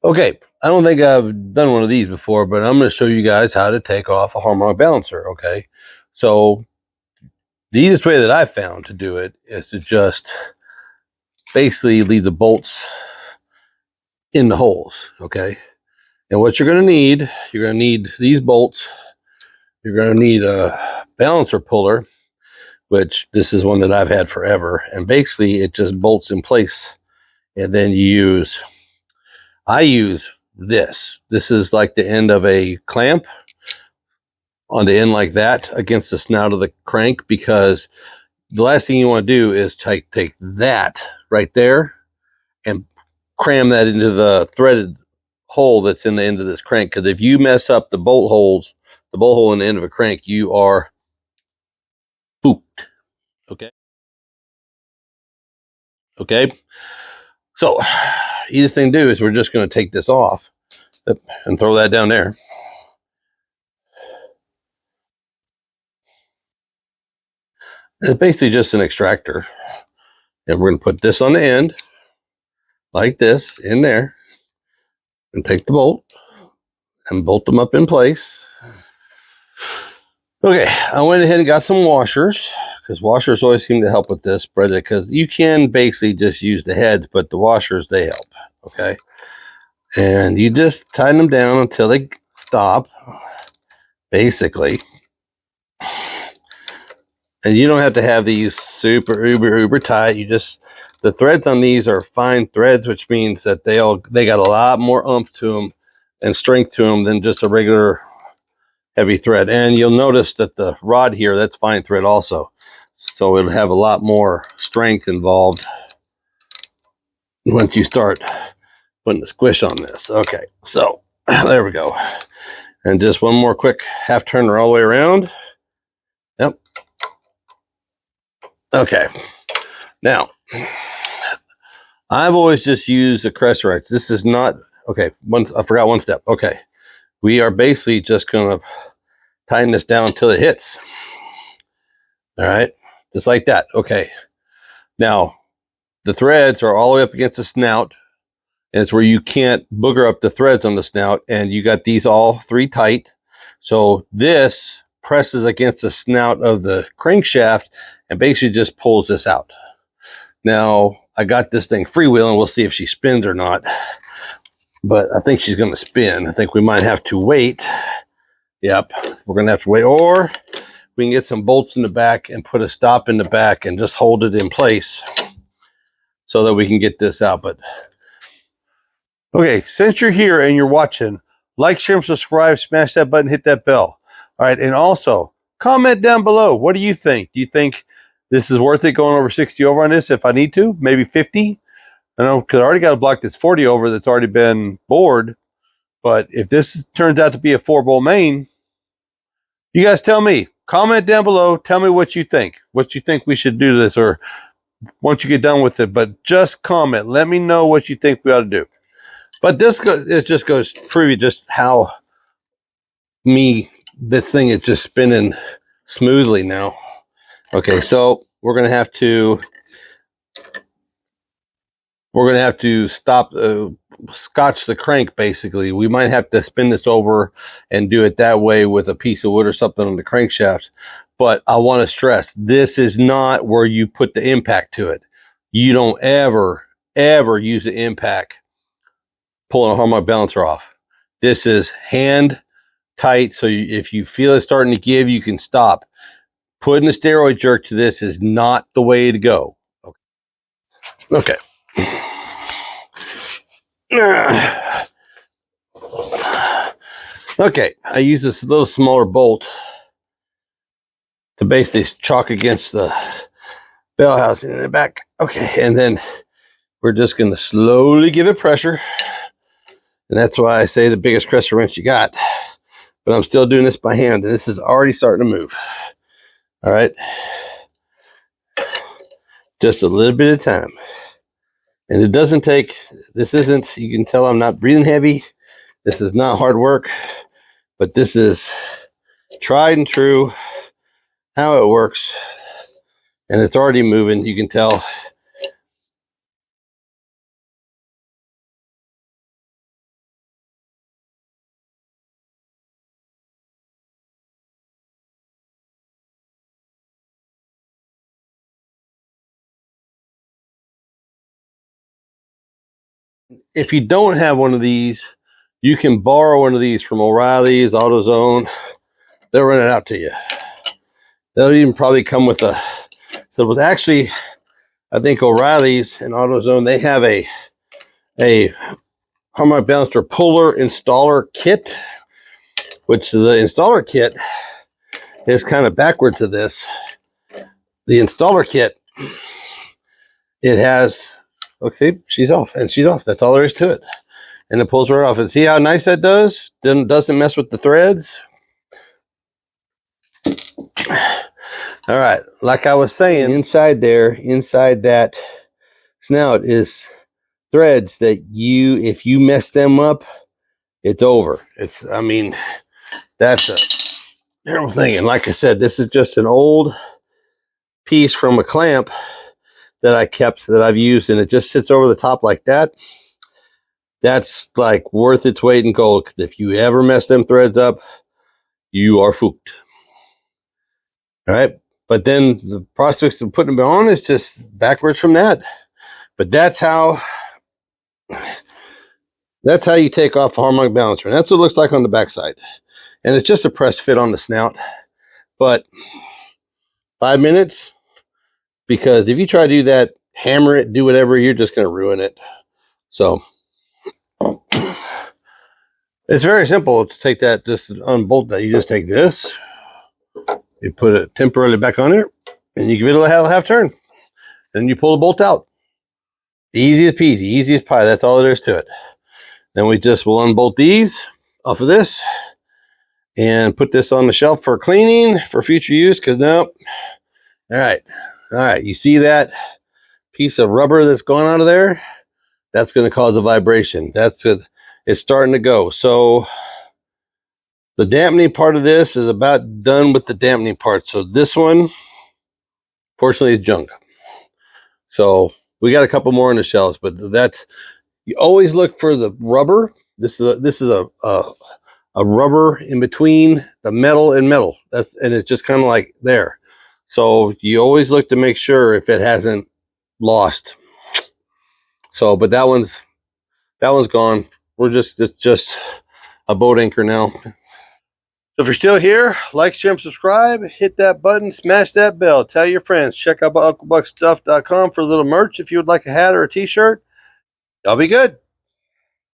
Okay, I don't think I've done one of these before, but I'm going to show you guys how to take off a harmonic balancer. Okay, so the easiest way that I found to do it is to just basically leave the bolts in the holes. Okay, and what you're going to need these bolts. You're going to need a balancer puller, which this is one that I've had forever, and basically it just bolts in place. And then I use this. This is like the end of a clamp on the end like that against the snout of the crank, because the last thing you want to do is take that right there and cram that into the threaded hole that's in the end of this crank. Because if you mess up the bolt hole in the end of a crank, you are pooped. Okay. So easiest thing to do is we're just going to take this off and throw that down there. It's basically just an extractor. And we're going to put this on the end, like this, in there, and take the bolt and bolt them up in place. Okay, I went ahead and got some washers, because washers always seem to help with this, because you can basically just use the heads, but the washers, they help. Okay, and you just tighten them down until they stop, basically. And you don't have to have these super uber tight. The threads on these are fine threads, which means that they got a lot more oomph to them and strength to them than just a regular heavy thread. And you'll notice that the rod here, that's fine thread also, so it'll have a lot more strength involved once you start putting the squish on this. Okay, so there we go. And just one more quick half turn all the way around. Yep. Okay, now I've always just used a Crestrex. This is not okay. I forgot one step. Okay, we are basically just going to tighten this down until it hits. All right, just like that. Okay, now the threads are all the way up against the snout, and it's where you can't booger up the threads on the snout, and you got these all three tight. So this presses against the snout of the crankshaft and basically just pulls this out. Now I got this thing freewheeling. We'll see if she spins or not, but I think she's going to spin. I think we might have to wait. Yep, we're going to have to wait, or we can get some bolts in the back and put a stop in the back and just hold it in place so that we can get this out. But okay, since you're here and you're watching, like, share, and subscribe, smash that button, hit that bell. All right, and also comment down below. What do you think? Do you think this is worth it going over 60 over on this? If I need to, maybe 50. I know, because I already got a block that's 40 over that's already been bored. But if this turns out to be a 4-bowl main, you guys tell me. Comment down below. Tell me what you think. What you think we should do to this, or once you get done with it. But just comment. Let me know what you think we ought to do. But it just goes to prove you just how this thing is just spinning smoothly now. Okay, so we're gonna have to stop, scotch the crank. Basically, we might have to spin this over and do it that way with a piece of wood or something on the crankshaft. But I want to stress, this is not where you put the impact to it. You don't ever use the impact pulling a harmonic balancer off. This is hand tight, so if you feel it starting to give, you can stop. Putting a steroid jerk to this is not the way to go. Okay. Okay, I use this little smaller bolt to basically chalk against the bell housing in the back. Okay, and then we're just going to slowly give it pressure. And that's why I say the biggest crescent wrench you got. But I'm still doing this by hand, and this is already starting to move. All right. Just a little bit of time. And it doesn't take, you can tell I'm not breathing heavy. This is not hard work, but this is tried and true how it works. And it's already moving, you can tell. If you don't have one of these, you can borrow one of these from O'Reilly's, AutoZone. They'll rent it out to you. They'll even probably come with a, so with actually, I think O'Reilly's and AutoZone, they have a Harmonic balancer puller installer kit, which the installer kit is kind of backwards to this. The installer kit, it has, okay, she's off, and she's off. That's all there is to it. And it pulls right off. And see how nice that does? Then doesn't mess with the threads. All right, like I was saying, inside there, inside that snout is threads that if you mess them up, it's over. I mean, that's a terrible thing. And like I said, this is just an old piece from a clamp that I kept, that I've used, and it just sits over the top like that. That's like worth its weight in gold, because if you ever mess them threads up, you are fooked. All right. But then the prospects of putting them on is just backwards from that. But that's how you take off a harmonic balancer. And that's what it looks like on the backside. And it's just a press fit on the snout. But 5 minutes, because if you try to do that, hammer it, do whatever, you're just going to ruin it. So it's very simple to take that, just unbolt that. You just take this, you put it temporarily back on there, and you give it a half turn. Then you pull the bolt out. Easy as peasy, easy as pie. That's all there is to it. Then we just will unbolt these off of this and put this on the shelf for cleaning for future use, because nope. All right. You see that piece of rubber that's going out of there? That's going to cause a vibration. That's it. It's starting to go. So the dampening part of this is about done with the dampening part. So this one, fortunately, is junk. So we got a couple more on the shelves, but that's, you always look for the rubber. This is a rubber in between the metal and metal. And it's just kind of like there. So you always look to make sure if it hasn't lost. So, but that one's gone. It's just a boat anchor now. So if you're still here, like, share, and subscribe. Hit that button, smash that bell. Tell your friends. Check out UncleBuckStuff.com for a little merch if you would like a hat or a t-shirt. Y'all be good.